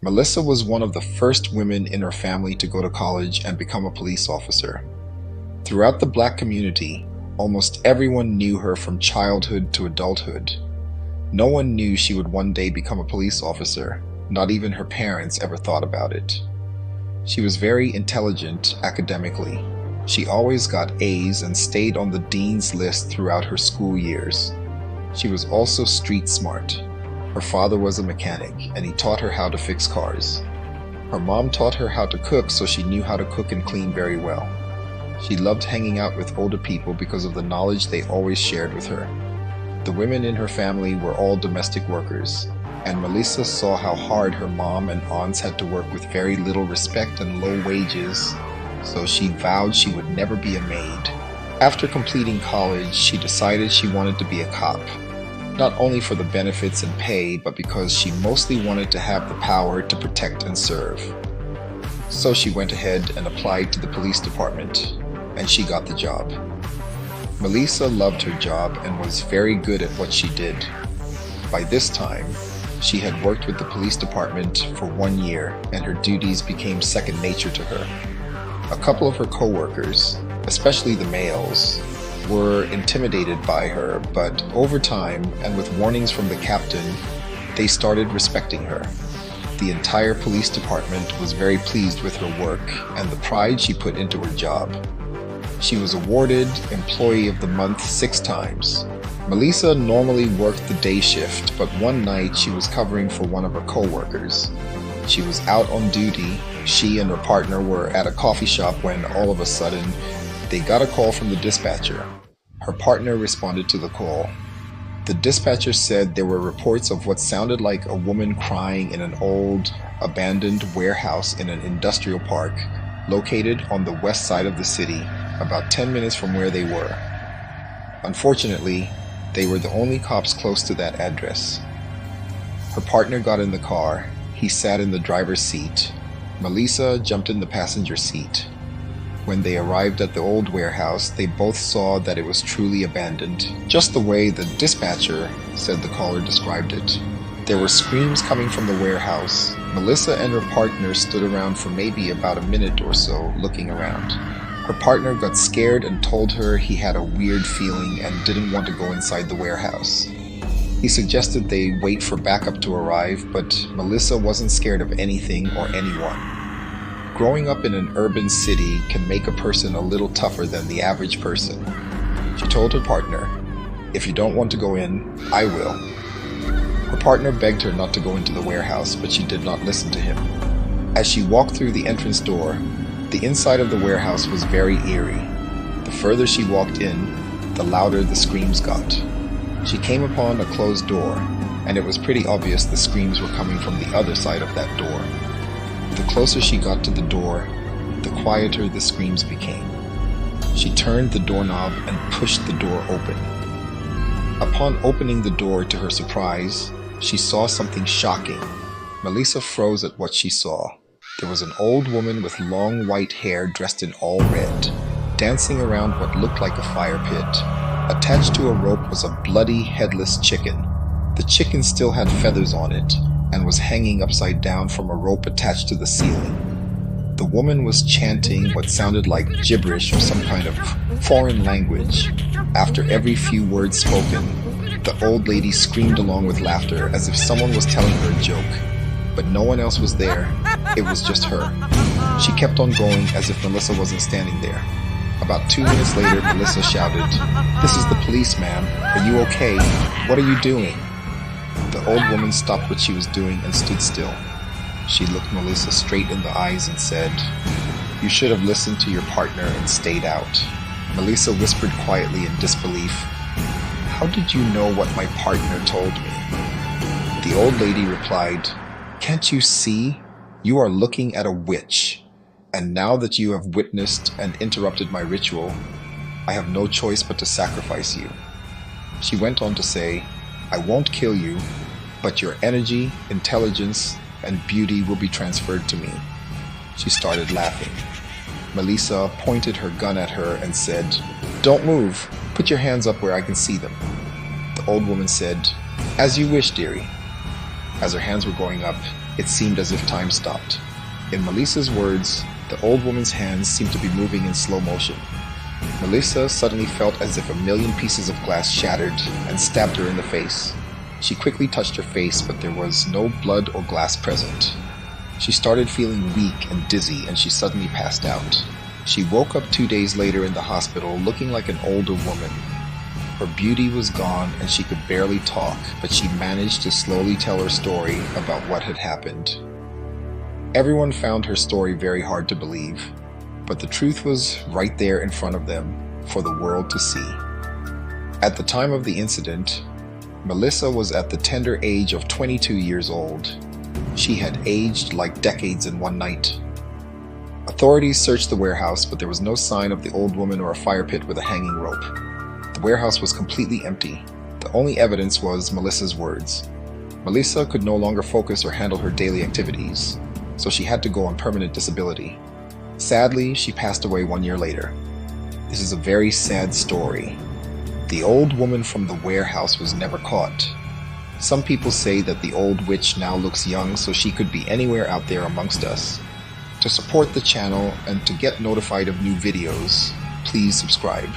Melissa was one of the first women in her family to go to college and become a police officer. Throughout the black community, almost everyone knew her from childhood to adulthood. No one knew she would one day become a police officer. Not even her parents ever thought about it. She was very intelligent academically. She always got A's and stayed on the dean's list throughout her school years. She was also street smart. Her father was a mechanic, and he taught her how to fix cars. Her mom taught her how to cook, so she knew how to cook and clean very well. She loved hanging out with older people because of the knowledge they always shared with her. The women in her family were all domestic workers, and Melisa saw how hard her mom and aunts had to work with very little respect and low wages, so she vowed she would never be a maid. After completing college, she decided she wanted to be a cop, not only for the benefits and pay, but because she mostly wanted to have the power to protect and serve. So she went ahead and applied to the police department, and she got the job. Melisa loved her job and was very good at what she did. By this time, she had worked with the police department for 1 year, and her duties became second nature to her. A couple of her co-workers, especially the males, were intimidated by her, but over time, and with warnings from the captain, they started respecting her. The entire police department was very pleased with her work and the pride she put into her job. She was awarded Employee of the Month 6 times. Melisa normally worked the day shift, but one night she was covering for one of her co-workers. She was out on duty. She and her partner were at a coffee shop when all of a sudden, they got a call from the dispatcher. Her partner responded to the call. The dispatcher said there were reports of what sounded like a woman crying in an old, abandoned warehouse in an industrial park located on the west side of the city, about 10 minutes from where they were. Unfortunately, they were the only cops close to that address. Her partner got in the car. He sat in the driver's seat. Melisa jumped in the passenger seat. When they arrived at the old warehouse, they both saw that it was truly abandoned, just the way the dispatcher said the caller described it. There were screams coming from the warehouse. Melisa and her partner stood around for maybe about a minute or so, looking around. Her partner got scared and told her he had a weird feeling and didn't want to go inside the warehouse. He suggested they wait for backup to arrive, but Melisa wasn't scared of anything or anyone. Growing up in an urban city can make a person a little tougher than the average person. She told her partner, "If you don't want to go in, I will." Her partner begged her not to go into the warehouse, but she did not listen to him. As she walked through the entrance door, the inside of the warehouse was very eerie. The further she walked in, the louder the screams got. She came upon a closed door, and it was pretty obvious the screams were coming from the other side of that door. The closer she got to the door, the quieter the screams became. She turned the doorknob and pushed the door open. Upon opening the door, to her surprise, she saw something shocking. Melisa froze at what she saw. There was an old woman with long white hair dressed in all red, dancing around what looked like a fire pit. Attached to a rope was a bloody, headless chicken. The chicken still had feathers on it and was hanging upside down from a rope attached to the ceiling. The woman was chanting what sounded like gibberish or some kind of foreign language. After every few words spoken, the old lady screamed along with laughter as if someone was telling her a joke. But no one else was there. It was just her. She kept on going as if Melisa wasn't standing there. About 2 minutes later, Melisa shouted, "This is the police, ma'am. Are you okay? What are you doing?" The old woman stopped what she was doing and stood still. She looked Melisa straight in the eyes and said, "You should have listened to your partner and stayed out." Melisa whispered quietly in disbelief, "How did you know what my partner told me?" The old lady replied, "Can't you see? You are looking at a witch. And now that you have witnessed and interrupted my ritual, I have no choice but to sacrifice you." She went on to say, "I won't kill you, but your energy, intelligence, and beauty will be transferred to me." She started laughing. Melisa pointed her gun at her and said, "Don't move. Put your hands up where I can see them." The old woman said, "As you wish, dearie." As her hands were going up, It seemed as if time stopped. In Melisa's words, the old woman's hands seemed to be moving in slow motion. Melisa suddenly felt as if a million pieces of glass shattered and stabbed her in the face. She quickly touched her face, but there was no blood or glass present. She started feeling weak and dizzy, and she suddenly passed out. She woke up 2 days later in the hospital looking like an older woman. Her beauty was gone and she could barely talk, but she managed to slowly tell her story about what had happened. Everyone found her story very hard to believe, but the truth was right there in front of them for the world to see. At the time of the incident, Melisa was at the tender age of 22 years old. She had aged like decades in one night. Authorities searched the warehouse, but there was no sign of the old woman or a fire pit with a hanging rope. The warehouse was completely empty. The only evidence was Melisa's words. Melisa could no longer focus or handle her daily activities, so she had to go on permanent disability. Sadly, she passed away 1 year later. This is a very sad story. The old woman from the warehouse was never caught. Some people say that the old witch now looks young, so she could be anywhere out there amongst us. To support the channel and to get notified of new videos, please subscribe.